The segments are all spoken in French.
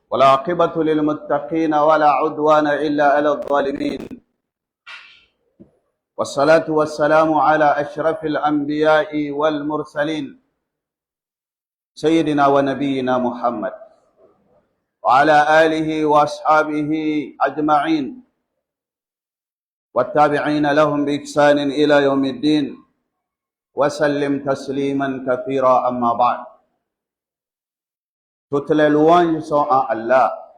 والعاقبة للمتقين ولا عدوان إلا على الظالمين. والصلاة والسلام على أشرف الأنبياء والمرسلين سيدنا ونبينا محمد وعلى آله وأصحابه أجمعين والتابعين لهم بإحسان إلى يوم الدين وسلم تسليما كثيرا. أما بعد. Toutes les louanges sont à Allah.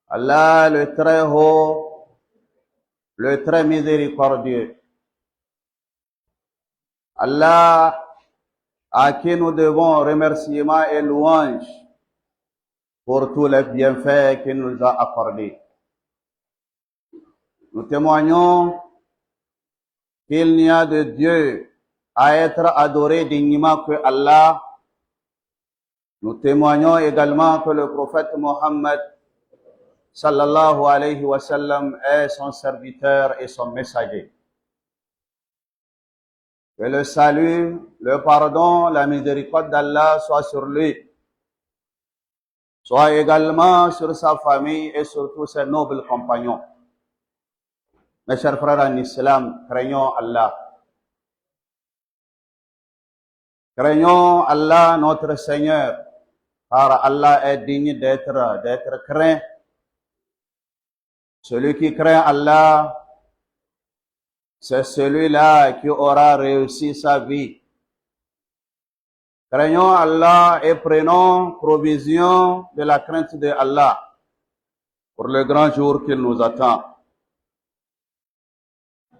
Allah le très haut, le très miséricordieux. Allah à qui nous devons remerciements et louanges pour tous les bienfaits qu'il nous a accordés. Nous témoignons qu'il n'y a de Dieu à être adoré dignement que Allah. Nous témoignons également que le prophète Mohammed sallallahu alayhi wa sallam est son serviteur et son messager. Que le salut, le pardon, la miséricorde d'Allah soit sur lui, soit également sur sa famille et sur tous ses nobles compagnons. Mes chers frères en islam, craignons Allah. Craignons Allah, notre Seigneur, car Allah est digne d'être craint. Celui qui craint Allah, c'est celui-là qui aura réussi sa vie. Craignons Allah et prenons provision de la crainte de Allah pour le grand jour qu'il nous attend.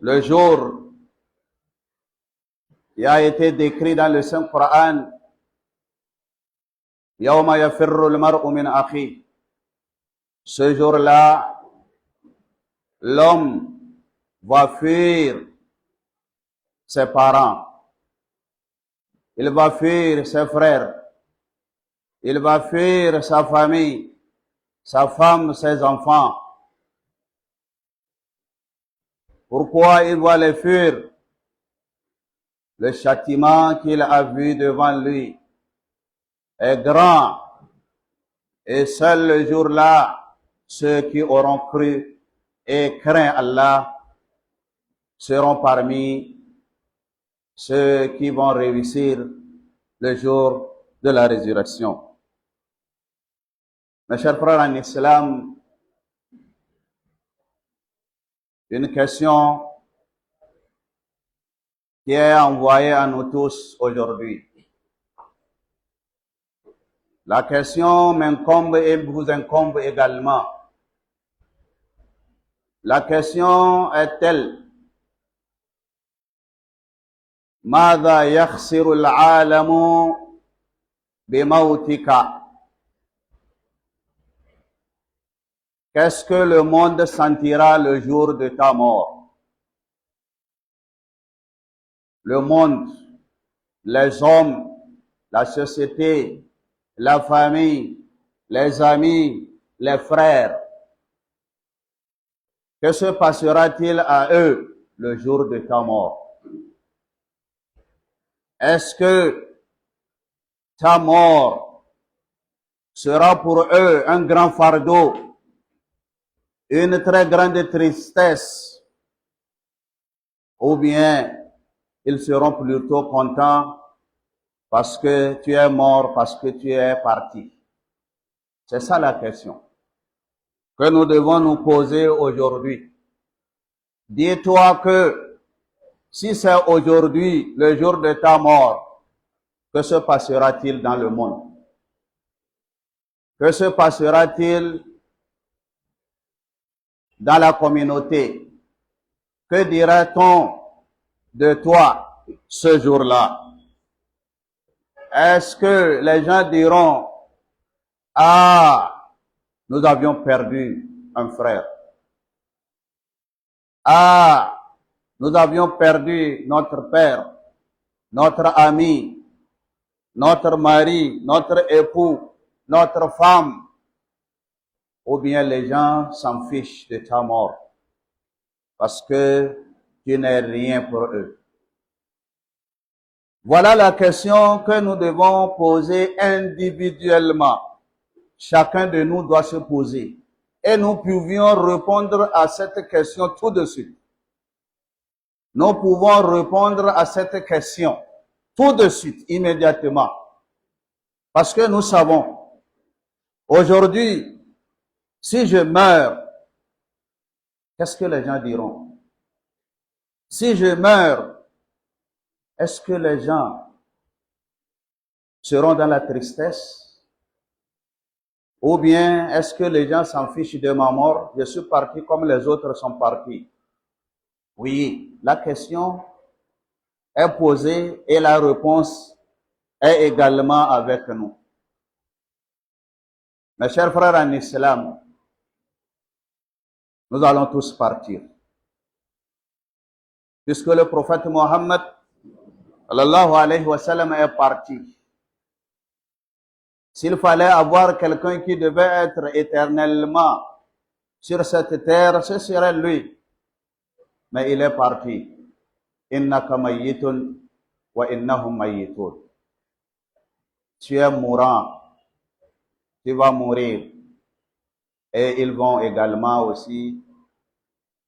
Le jour qui a été décrit dans le Saint-Coran, Yawma yafirru al-mar'u min akhi. Ce jour-là, l'homme va fuir ses parents, il va fuir ses frères, il va fuir sa famille, sa femme, ses enfants. Pourquoi il va les fuir? Le châtiment qu'il a vu devant lui est grand, et seul le jour-là, ceux qui auront cru et craint Allah seront parmi ceux qui vont réussir le jour de la résurrection. Mes chers frères en islam, une question qui est envoyée à nous tous aujourd'hui. La question m'incombe et vous incombe également. La question est telle: ماذا يخسر العالم بموتك? Qu'est-ce que le monde sentira le jour de ta mort? Le monde, les hommes, la société, la famille, les amis, les frères. Que se passera-t-il à eux le jour de ta mort? Est-ce que ta mort sera pour eux un grand fardeau, une très grande tristesse, ou bien ils seront plutôt contents parce que tu es mort, parce que tu es parti? C'est ça la question que nous devons nous poser aujourd'hui. Dis-toi que si c'est aujourd'hui le jour de ta mort, que se passera-t-il dans le monde? Que se passera-t-il dans la communauté? Que dira-t-on de toi ce jour-là? Est-ce que les gens diront: ah, nous avions perdu un frère. Ah, nous avions perdu notre père, notre ami, notre mari, notre époux, notre femme. Ou bien les gens s'en fichent de ta mort parce que tu n'es rien pour eux. Voilà la question que nous devons poser individuellement. chacun de nous doit se poser. Et nous pouvions répondre à cette question tout de suite. Nous pouvons répondre à cette question tout de suite, immédiatement. Parce que nous savons, aujourd'hui, si je meurs, qu'est-ce que les gens diront? Si je meurs, est-ce que les gens seront dans la tristesse? Ou bien est-ce que les gens s'en fichent de ma mort? Je suis parti comme les autres sont partis. Oui, la question est posée et la réponse est également avec nous. Mes chers frères en islam, nous allons tous partir. Puisque le prophète Mohammed, sallallahu alayhi wa sallam, est parti. S'il fallait avoir quelqu'un qui devait être éternellement sur cette terre, ce serait lui. Mais il est parti. Innaka mayyitun wa innahum mayyitun. Tu es mourant. Tu vas mourir. Et ils vont également aussi,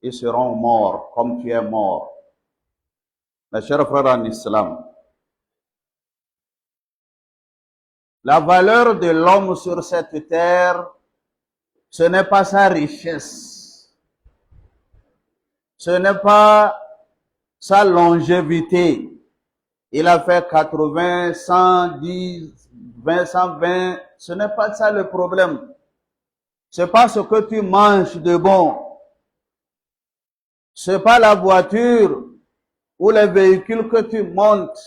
ils seront morts comme tu es mort. Mes chers frères en islam, la valeur de l'homme sur cette terre, ce n'est pas sa richesse. Ce n'est pas sa longévité. Il a fait 80, 110, 20, 120. Ce n'est pas ça le problème. C'est pas ce que tu manges de bon. C'est pas la voiture ou les véhicules que tu montes.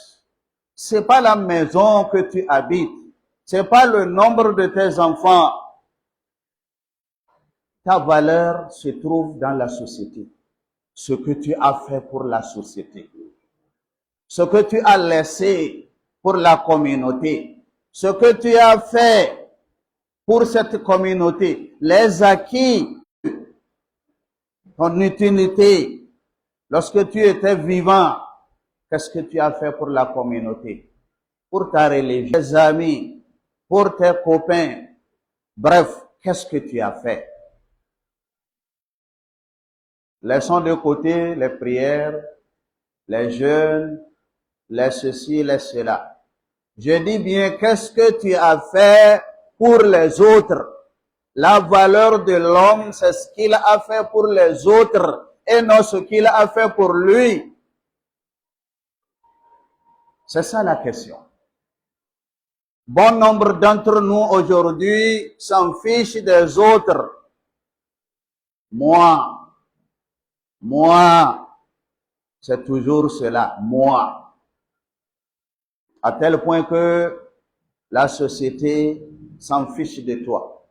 C'est pas la maison que tu habites. C'est pas le nombre de tes enfants. Ta valeur se trouve dans la société. Ce que tu as fait pour la société. Ce que tu as laissé pour la communauté. Ce que tu as fait pour cette communauté. Les acquis. Ton utilité. Lorsque tu étais vivant, qu'est-ce que tu as fait pour la communauté? Pour ta religion, tes amis, pour tes copains. Bref, qu'est-ce que tu as fait? Laissons de côté les prières, les jeûnes, les ceci, les cela. Je dis bien, qu'est-ce que tu as fait pour les autres? La valeur de l'homme, c'est ce qu'il a fait pour les autres et non ce qu'il a fait pour lui. C'est ça la question. Bon nombre d'entre nous aujourd'hui s'en fichent des autres. Moi, c'est toujours cela, moi. À tel point que la société s'en fiche de toi.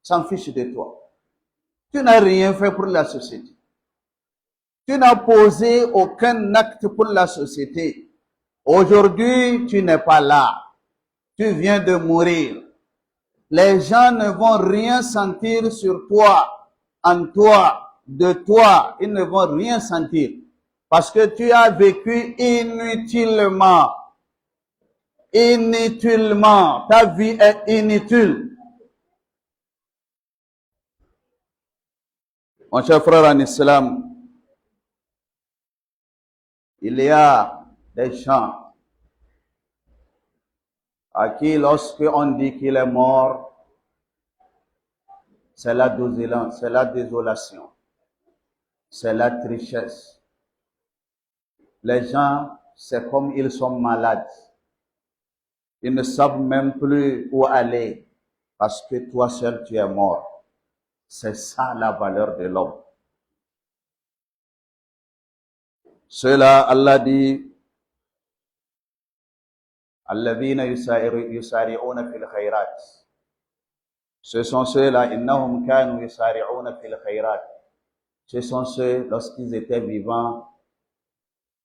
S'en fiche de toi. Tu n'as rien fait pour la société. Tu n'as posé aucun acte pour la société. Aujourd'hui, tu n'es pas là. Tu viens de mourir. Les gens ne vont rien sentir sur toi, en toi, de toi. Ils ne vont rien sentir. Parce que tu as vécu inutilement. Inutilement. Ta vie est inutile. Mon cher frère en islam, il y a des gens à qui lorsque on dit qu'il est mort, c'est la désolation, c'est la tristesse. Les gens, c'est comme ils sont malades. Ils ne savent même plus où aller parce que toi seul tu es mort. C'est ça la valeur de l'homme. Cela, Allah dit, Alladhina yusari'una fil khayrat. Ce sont ceux-là, innahum kanu yusari'una fil khayrat. Ce sont ceux, lorsqu'ils étaient vivants,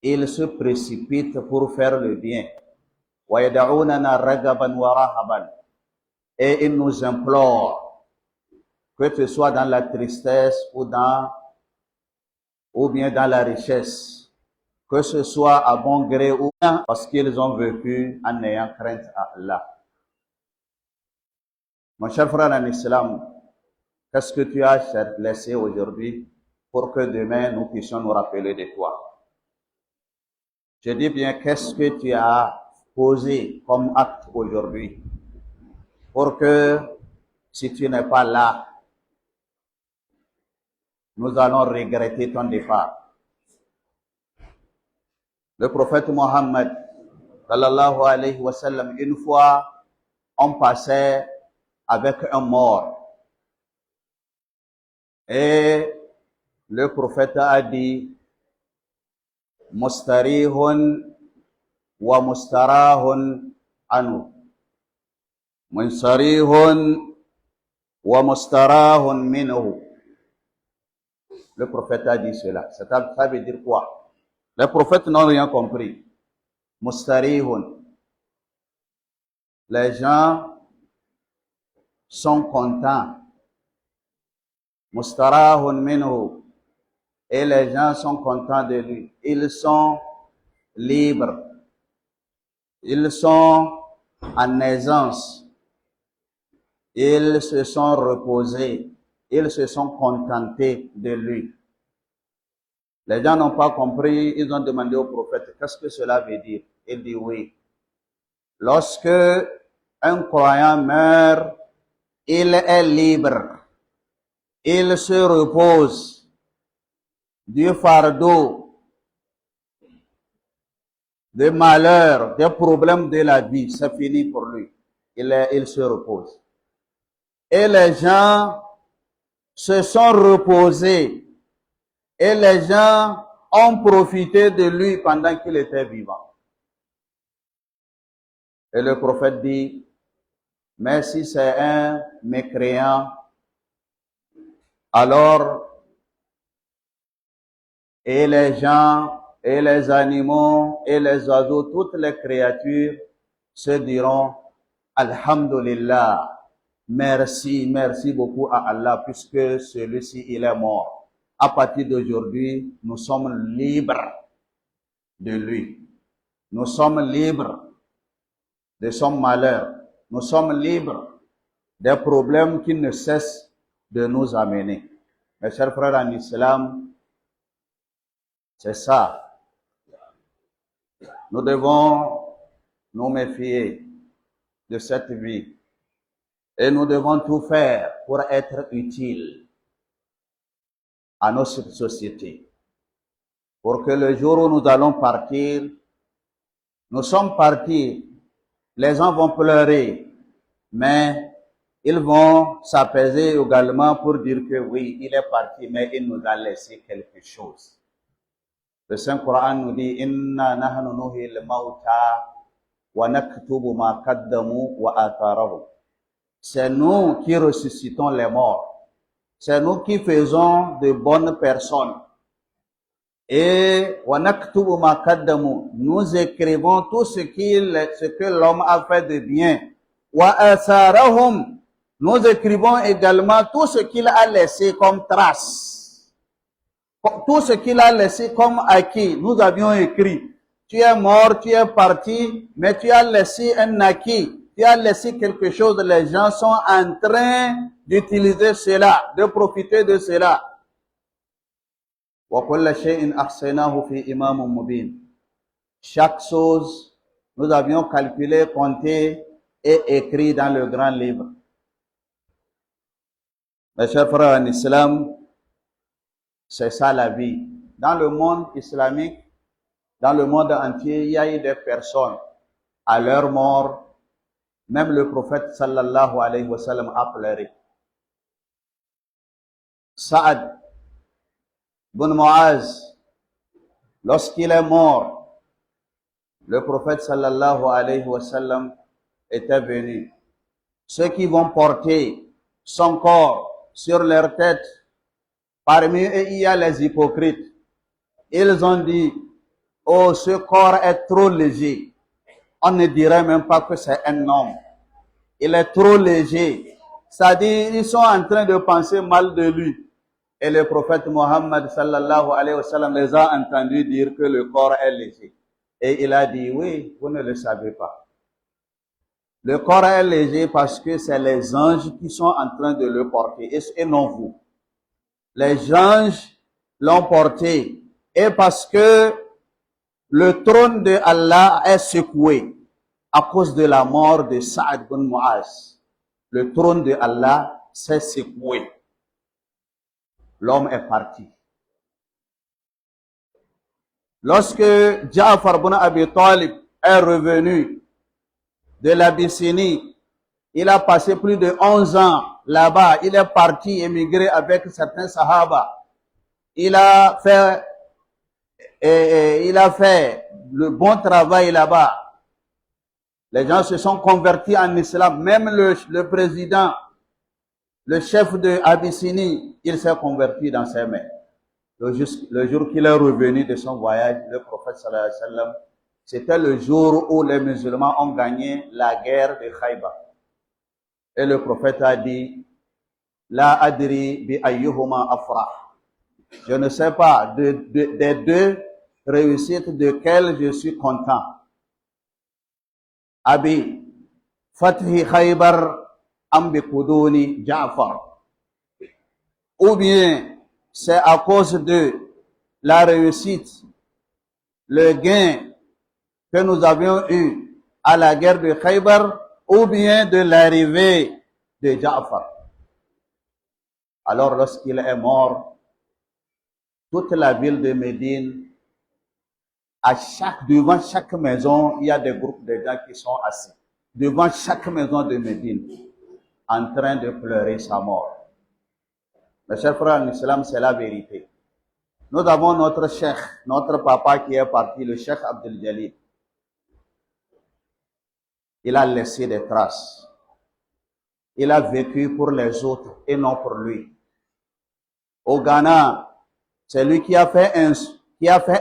ils se précipitent pour faire le bien. Wa yad'unana ragaban wa rahaban. Et ils nous implorent, que ce soit dans la tristesse ou bien dans la richesse, que ce soit à bon gré ou bien parce qu'ils ont vécu en ayant crainte à Allah. Mon cher frère en islam, qu'est-ce que tu as laissé aujourd'hui pour que demain nous puissions nous rappeler de toi? Je dis bien, qu'est-ce que tu as posé comme acte aujourd'hui pour que si tu n'es pas là, nous allons regretter ton départ. Le prophète Mohammed, sallallahu alayhi wa sallam, une fois, on passait avec un mort. Et le prophète a dit, mustarihun wa mustarahun anu. Mustarihun wa mustarahun minhu. Le prophète a dit cela. Ça veut dire quoi? Les prophètes n'ont rien compris. Mustarihun. Les gens sont contents. Mustarahun minhu. Et les gens sont contents de lui. Ils sont libres. Ils sont en aisance. Ils se sont reposés. Ils se sont contentés de lui. Les gens n'ont pas compris, ils ont demandé au prophète, qu'est-ce que cela veut dire? Il dit oui. Lorsque un croyant meurt, il est libre. Il se repose du fardeau, des malheurs, des problèmes de la vie. C'est fini pour lui. Il se repose. Et les gens se sont reposés. Et les gens ont profité de lui pendant qu'il était vivant. Et le prophète dit, mais si c'est un mécréant, alors, et les gens, et les animaux, et les oiseaux, toutes les créatures se diront, Alhamdulillah, merci beaucoup à Allah, puisque celui-ci, il est mort. À partir d'aujourd'hui, nous sommes libres de lui. Nous sommes libres de son malheur. Nous sommes libres des problèmes qui ne cessent de nous amener. Mes chers frères en islam, c'est ça. Nous devons nous méfier de cette vie. Et nous devons tout faire pour être utiles à notre société. Pour que le jour où nous allons partir, nous sommes partis, les gens vont pleurer, mais ils vont s'apaiser également pour dire que oui, il est parti, mais il nous a laissé quelque chose. Le Saint-Coran nous dit, Inna nahnu nuhil mauta wa naktubu ma qaddamu wa atharahu. C'est nous qui ressuscitons les morts. C'est nous qui faisons de bonnes personnes. Et nous écrivons tout ce que l'homme a fait de bien. Nous écrivons également tout ce qu'il a laissé comme trace. Tout ce qu'il a laissé comme acquis. Nous avions écrit. Tu es mort, tu es parti, mais tu as laissé un acquis. Tu as laissé quelque chose, les gens sont en train d'utiliser cela, de profiter de cela. Chaque chose, nous avions calculé, compté et écrit dans le grand livre. Mes chers frères en islam, c'est ça la vie. Dans le monde islamique, dans le monde entier, il y a eu des personnes, à leur mort, même le prophète sallallahu alayhi wa sallam a pleuré. Saad ibn Muaz, lorsqu'il est mort, le prophète sallallahu alayhi wa sallam était venu. Ceux qui vont porter son corps sur leur tête, parmi eux il y a les hypocrites. Ils ont dit, oh, ce corps est trop léger. On ne dirait même pas que c'est un homme. Il est trop léger. C'est-à-dire, ils sont en train de penser mal de lui. Et le prophète Mohammed sallallahu alayhi wa sallam les a entendus dire que le corps est léger. Et il a dit, oui, vous ne le savez pas. Le corps est léger parce que c'est les anges qui sont en train de le porter et non vous. Les anges l'ont porté et parce que le trône de Allah est secoué à cause de la mort de Saad bin Muaz. Le trône de Allah s'est secoué. L'homme est parti. Lorsque Ja'far bin Abi Talib est revenu de l'Abyssinie, il a passé plus de 11 ans là-bas. Il est parti émigrer avec certains sahaba. Il a fait le bon travail là-bas. Les gens se sont convertis en islam. Même le président, le chef de Abyssinie, il s'est converti dans ses mains. Le jour qu'il est revenu de son voyage, le prophète sallallahu alayhi wa sallam, c'était le jour où les musulmans ont gagné la guerre de Khaybar. Et le prophète a dit, La adri bi ayyuhuma afrah. Je ne sais pas des deux réussites de quelle je suis content. Abi, Fathi Khaybar, Ambi Kuduni, Ja'far. Ou bien, c'est à cause de la réussite, le gain que nous avions eu à la guerre de Khaybar, ou bien de l'arrivée de Ja'far. Alors, lorsqu'il est mort, toute la ville de Médine, devant chaque maison, il y a des groupes de gens qui sont assis. Devant chaque maison de Médine, en train de pleurer sa mort. Mes chers frères en islam, c'est la vérité. Nous avons notre cheikh, notre papa qui est parti, le cheikh Abdel Jalil. Il a laissé des traces. Il a vécu pour les autres et non pour lui. Au Ghana, c'est lui qui a fait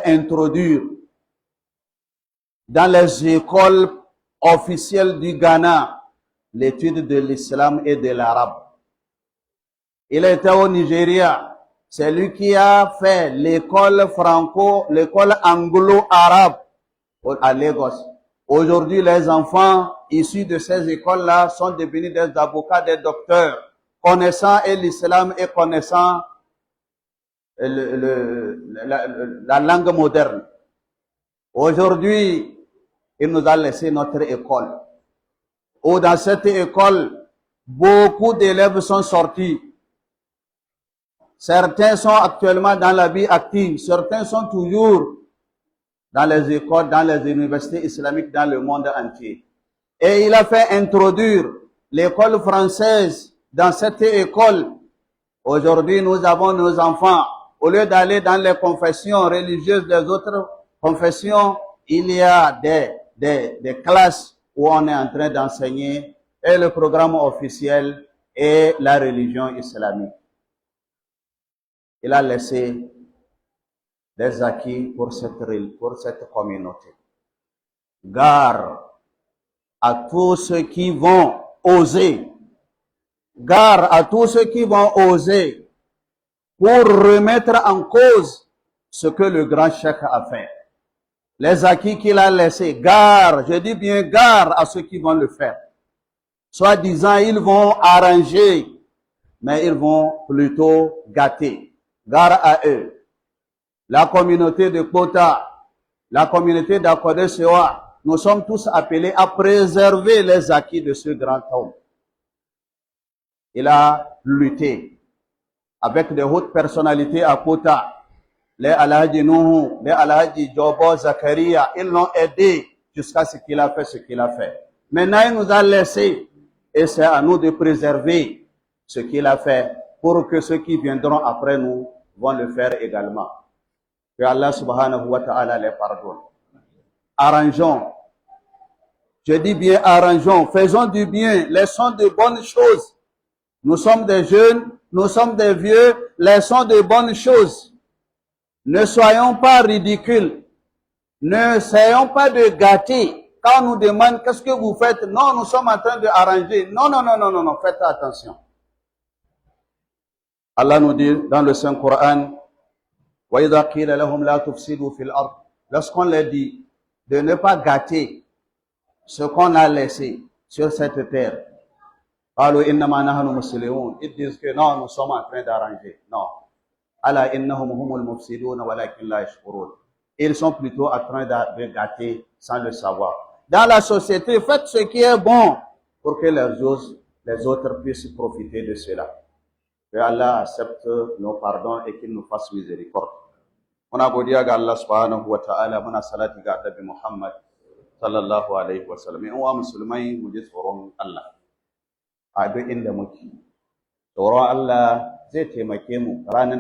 introduire dans les écoles officielles du Ghana l'étude de l'islam et de l'arabe. Il était au Nigeria. C'est lui qui a fait l'école anglo-arabe à Lagos. Aujourd'hui, les enfants issus de ces écoles-là sont devenus des avocats, des docteurs, connaissant l'islam et connaissant la langue moderne. Aujourd'hui, il nous a laissé notre école. Dans cette école, beaucoup d'élèves sont sortis. Certains sont actuellement dans la vie active. Certains sont toujours dans les écoles, dans les universités islamiques dans le monde entier. Et il a fait introduire l'école française dans cette école. Aujourd'hui, nous avons nos enfants. Au lieu d'aller dans les confessions religieuses des autres confessions, il y a des classes où on est en train d'enseigner et le programme officiel et la religion islamique. Il a laissé des acquis pour cette communauté. Gare à tous ceux qui vont oser. Gare à tous ceux qui vont oser pour remettre en cause ce que le grand cheikh a fait. Les acquis qu'il a laissés. Gare, je dis bien gare à ceux qui vont le faire. Soit disant, ils vont arranger, mais ils vont plutôt gâter. Gare à eux. La communauté de Kota, la communauté d'Akodé-Sewa, nous sommes tous appelés à préserver les acquis de ce grand homme. Il a lutté avec de hautes personnalités à Kota, les Alhaji Nuhu, les Alhaji Jobo, Zakaria, ils l'ont aidé jusqu'à ce qu'il a fait ce qu'il a fait. Maintenant, il nous a laissé et c'est à nous de préserver ce qu'il a fait pour que ceux qui viendront après nous vont le faire également. Que Allah subhanahu wa ta'ala les pardonne. Arrangeons. Je dis bien arrangeons. Faisons du bien. Laissons de bonnes choses. Nous sommes des jeunes. Nous sommes des vieux. Laissons de bonnes choses. Ne soyons pas ridicules. N'essayons pas de gâter. Quand on nous demande qu'est-ce que vous faites, non, nous sommes en train de arranger. Non, faites attention. Allah nous dit dans le Saint-Coran, lorsqu'on leur dit de ne pas gâter ce qu'on a laissé, sur cette terre. قالوا إنما نحن مسلمون. Ils disent que non, nous sommes en train d'arranger. Non. ألا إنهم هم المفسدون ولكن لا يشعرون. Ils sont plutôt en train de gâter sans le savoir. Dans la société, faites ce qui est bon pour que les autres puissent profiter de cela. Que Allah accepte nos pardons et qu'il nous fasse miséricorde. Muna godiya ga Allah subhanahu wa ta'ala, muna salati ga Annabi Muhammad sallallahu alaihi wa sallam. In wa musulmai mu ji tsoron Allah a duk inda muke. Tsoron Allah zai taimake mu ranar